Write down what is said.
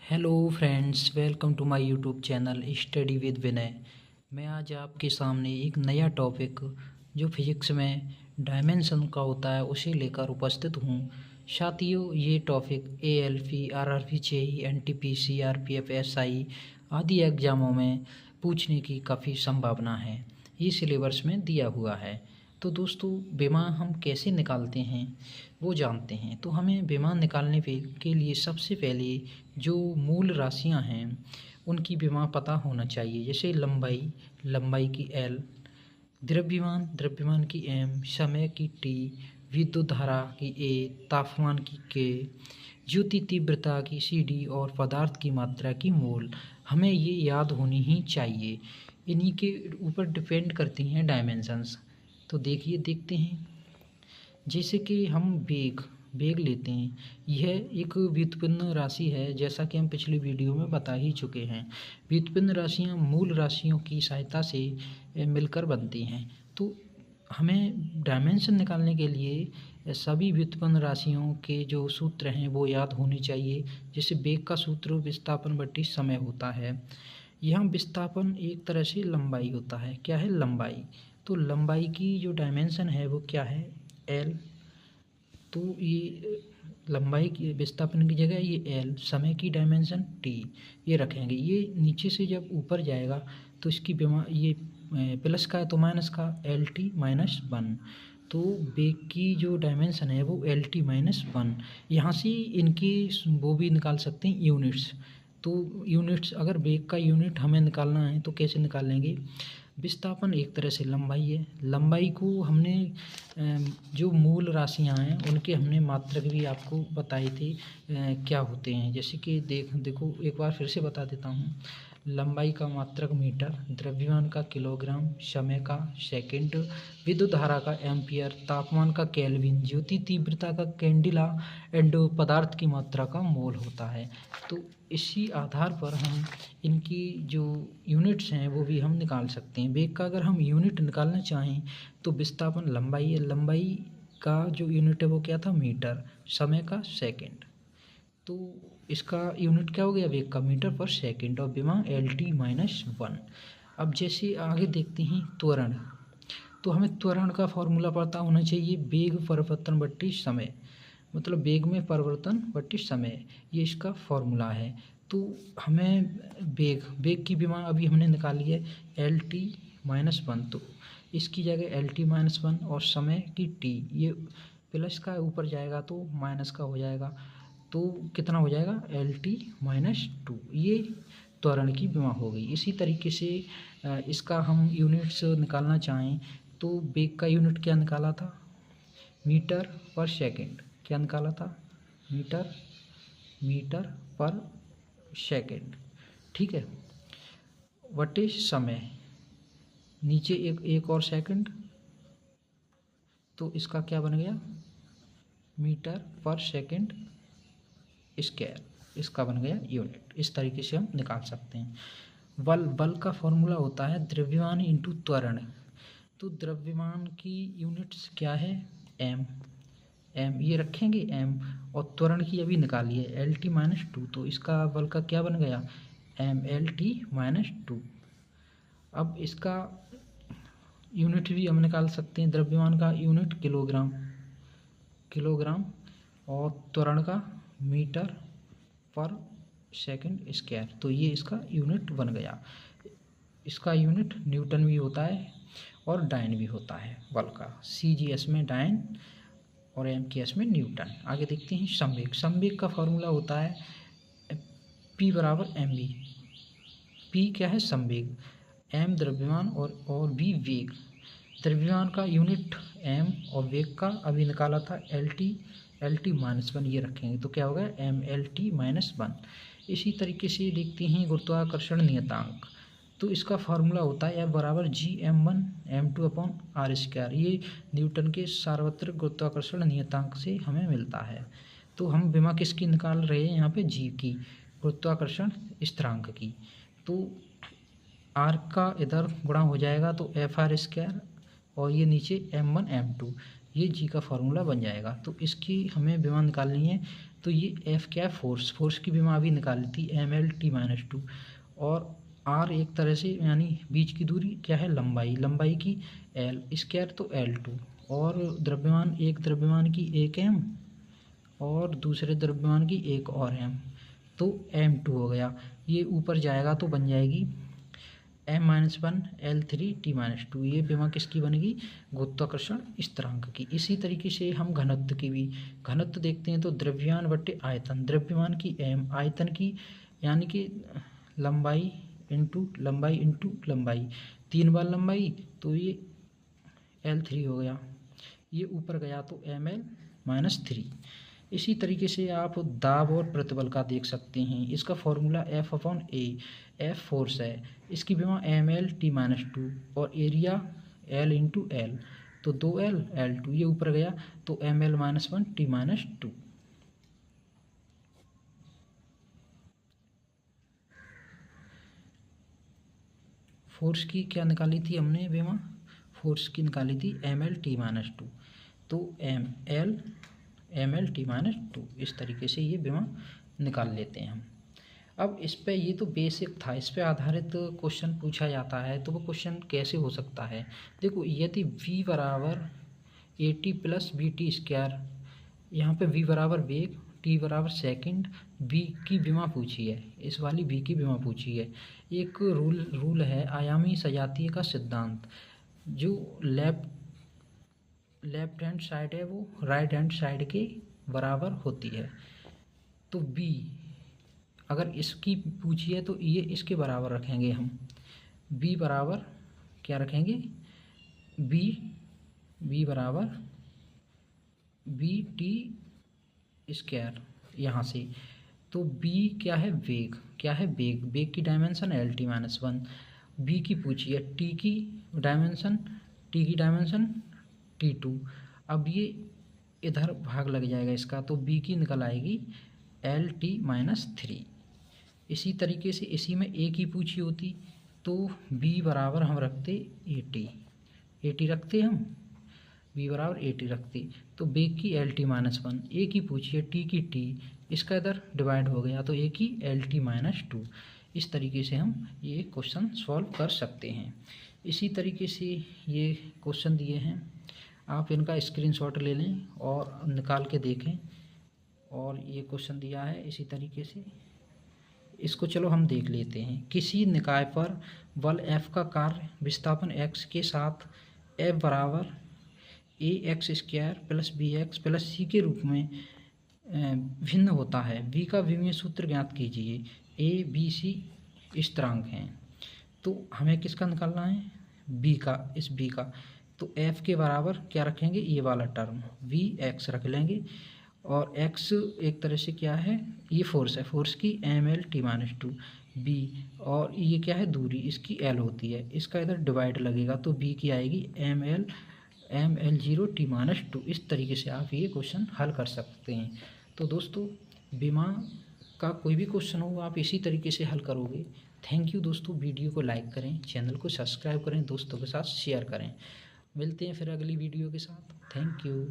Hello friends, welcome to my YouTube channel study with Vinay. मैं आज आपके सामने एक नया टॉपिक जो फिजिक्स में डायमेंशन का होता है उसे लेकर उपस्थित हूँ। साथियों, ये topic ALP, RRB, JEE, NTPC, CRPF, SI आदि एग्जामों में पूछने की काफ़ी संभावना है। ये सिलेबस में दिया हुआ है। तो दोस्तों, विमा हम कैसे निकालते हैं वो जानते हैं। तो हमें विमा निकालने के लिए सबसे पहले जो मूल राशियां हैं उनकी विमा पता होना चाहिए। जैसे लंबाई की एल, द्रव्यमान की एम, समय की टी, विद्युत धारा की ए, तापमान की के, ज्योति तीव्रता की सी डी और पदार्थ की मात्रा की मोल। हमें ये याद होनी ही चाहिए। इन्हीं के ऊपर डिपेंड करती हैं डायमेंशंस। तो देखते हैं। जैसे कि हम वेग लेते हैं। यह एक व्युत्पन्न राशि है, जैसा कि हम पिछली वीडियो में बता ही चुके हैं। व्युत्पन्न राशियाँ मूल राशियों की सहायता से मिलकर बनती हैं। तो हमें डायमेंशन निकालने के लिए सभी व्युत्पन्न राशियों के जो सूत्र हैं वो याद होने चाहिए। जैसे वेग का सूत्र विस्थापन बट्टी समय होता है। यहाँ विस्थापन एक तरह से लंबाई होता है। क्या है? लंबाई। तो लंबाई की जो डायमेंशन है वो क्या है? एल। तो ये लंबाई की विस्थापन की जगह ये एल, समय की डायमेंशन टी ये रखेंगे। ये नीचे से जब ऊपर जाएगा तो इसकी ये प्लस का है तो माइनस का, एल टी माइनस वन। तो वेग की जो डायमेंशन है वो एल टी माइनस वन। यहाँ से इनकी वो भी निकाल सकते हैं यूनिट्स। तो यूनिट्स, अगर वेग का यूनिट हमें निकालना है तो कैसे निकालेंगे? विस्थापन एक तरह से लंबाई है। लंबाई को हमने जो मूल राशियां हैं उनके हमने मात्रक भी आपको बताए थे क्या होते हैं। जैसे कि देखो एक बार फिर से बता देता हूँ। लंबाई का मात्रक मीटर, द्रव्यमान का किलोग्राम, समय का सेकंड, विद्युत धारा का एम्पियर, तापमान का केल्विन, ज्योति तीव्रता का कैंडिला एंड पदार्थ की मात्रा का मोल होता है। तो इसी आधार पर हम इनकी जो यूनिट्स हैं वो भी हम निकाल सकते हैं। वेग का अगर हम यूनिट निकालना चाहें तो विस्थापन लंबाई है, लंबाई का जो यूनिट है वो क्या था? मीटर, समय का सेकंड। तो इसका यूनिट क्या हो गया? वेग का मीटर पर सेकंड और विमा एल टी माइनस वन। अब जैसे आगे देखते हैं त्वरण। तो हमें त्वरण का फॉर्मूला पता होना चाहिए। वेग परिवर्तन बट्टी समय, मतलब वेग में परिवर्तन बट्टी समय, ये इसका फॉर्मूला है। तो हमें वेग की विमा अभी हमने निकाली है एल टी माइनस वन। तो इसकी जगह एल टी माइनस वन और समय की टी, ये प्लस का ऊपर जाएगा तो माइनस का हो जाएगा। तो कितना हो जाएगा? L T minus to. ये त्वरण की विमा हो गई। इसी तरीके से इसका हम यूनिट्स निकालना चाहें तो वेग का यूनिट क्या निकाला था? मीटर पर सेकंड। क्या निकाला था? मीटर पर सेकंड। ठीक है। वटे समय, नीचे एक और सेकंड, तो इसका क्या बन गया? मीटर पर सेकंड स्क्वायर, इसका बन गया यूनिट। इस तरीके से हम निकाल सकते हैं। बल का फॉर्मूला होता है द्रव्यमान इंटू त्वरण। तो द्रव्यमान की यूनिट्स क्या है? एम ये रखेंगे एम, और त्वरण की अभी निकाली है एल टी माइनस टू। तो इसका बल का क्या बन गया? M L T minus two. अब इसका यूनिट भी हम निकाल सकते हैं। द्रव्यमान का यूनिट किलोग्राम और त्वरण का मीटर पर सेकंड स्क्वायर। तो ये इसका यूनिट बन गया। इसका यूनिट न्यूटन भी होता है और डायन भी होता है बल का। सी जी एस में डायन और एम के एस में न्यूटन। आगे देखते हैं संवेग। संवेग का फॉर्मूला होता है P बराबर एम वी। P क्या है? संवेग। m द्रव्यमान और v वेग। द्रव्यमान का यूनिट m और वेग का अभी निकाला था एल टी माइनस वन, ये रखेंगे तो क्या होगा? M L T minus one. इसी तरीके से देखते हैं गुरुत्वाकर्षण नियतांक। तो इसका फार्मूला होता है F बराबर G m1 m2 upon r square. ये न्यूटन के सार्वत्रिक गुरुत्वाकर्षण नियतांक से हमें मिलता है। तो हम विमा किसकी निकाल रहे हैं यहाँ पे? G की, गुरुत्वाकर्षण स्थिरांक की। तो आर का इधर गुणा हो जाएगा तो एफ आर स्क्वायर, और ये नीचे m1 m2, ये जी का फार्मूला बन जाएगा। तो इसकी हमें विमा निकालनी है तो ये एफ क्या है, फोर्स की विमा अभी निकाली थी ml/-2, और आर एक तरह से यानी बीच की दूरी क्या है, लंबाई की एल स्क्वायर तो L2, और एक द्रव्यमान की 1 m और दूसरे द्रव्यमान की 1 और m, तो m2 हो गया। ये ऊपर जाएगा तो बन जाएगी m-1 L3T-2। ये विमा किसकी बनेगी, गुरुत्वाकर्षण स्थिरांक की। इसी तरीके से हम घनत्व की भी घनत्व देखते हैं, तो द्रव्यमान बटे आयतन, द्रव्यमान की m, आयतन की यानी कि लंबाई इंटू लंबाई, 3 बार लंबाई, तो ये L3 हो गया। ये ऊपर गया तो ml-3। इसी तरीके से आप दाब और प्रतिबल का देख सकते हैं। इसका फॉर्मूला F/A, F फोर्स है, इसकी विमा ml/-2 और एरिया L/L, तो 2L L2, ये ऊपर गया तो ml-1T-2। फोर्स की क्या निकाली थी हमने विमा, फोर्स की निकाली थी ml/-2, तो ml/-2 इस तरीके से ये विमा निकाल लेते हैं हम। अब इस पे ये तो बेसिक था, इस पे आधारित क्वेश्चन पूछा जाता है, तो वो क्वेश्चन कैसे हो सकता है। देखो, यदि v बराबर AT + BT², यहाँ पे v बराबर वेग, t बराबर सेकंड, v की विमा पूछी है, इस वाली v की विमा पूछी है। एक रूल है आयामी सजातीय का सिद्धांत, जो लेफ्ट हैंड साइड है वो राइट हैंड साइड के बराबर होती है। तो b अगर इसकी पूछी है तो ये इसके बराबर रखेंगे हम, b बराबर क्या रखेंगे, b बराबर BT², यहाँ से। तो b क्या है, वेग की डायमेंशन L/-1, b की पूछी है, t की डायमेंशन T2। अब ये इधर भाग लग जाएगा इसका, तो b की निकल आएगी L/-3। इसी तरीके से इसी में a की पूछी होती तो b बराबर हम रखते AT रखते हम, b बराबर AT रखते, तो वेग की L/-1, a की पूछी है t की t, इसका इधर डिवाइड हो गया तो a की L/-2। इस तरीके से हम ये क्वेश्चन सॉल्व कर सकते हैं। इसी तरीके से ये क्वेश्चन दिए हैं, आप इनका स्क्रीनशॉट ले लें और निकाल के देखें। और ये क्वेश्चन दिया है इसी तरीके से, इसको चलो हम देख लेते हैं। किसी निकाय पर बल F का कार्य विस्थापन x के साथ F बराबर ax² + bx + c के रूप में भिन्न होता है। v का विमीय सूत्र ज्ञात कीजिए। a b c स्थिरांक हैं, तो हमें किसका निकालना है, b का। तो f के बराबर क्या रखेंगे, ये वाला टर्म vx रख लेंगे, और x एक तरह से क्या है, ये फोर्स है, फोर्स की ml/-2, b, और ये क्या है, दूरी इसकी l होती है, इसका इधर डिवाइड लगेगा तो b की आएगी ml/-2। इस तरीके से आप ये क्वेश्चन हल कर सकते हैं। तो दोस्तों, विमा का कोई भी क्वेश्चन हो आप इसी तरीके से हल करोगे। थैंक यू दोस्तों, वीडियो को लाइक करें, चैनल को सब्सक्राइब करें, दोस्तों के साथ शेयर करें। मिलते हैं फिर अगली वीडियो के साथ। Thank you.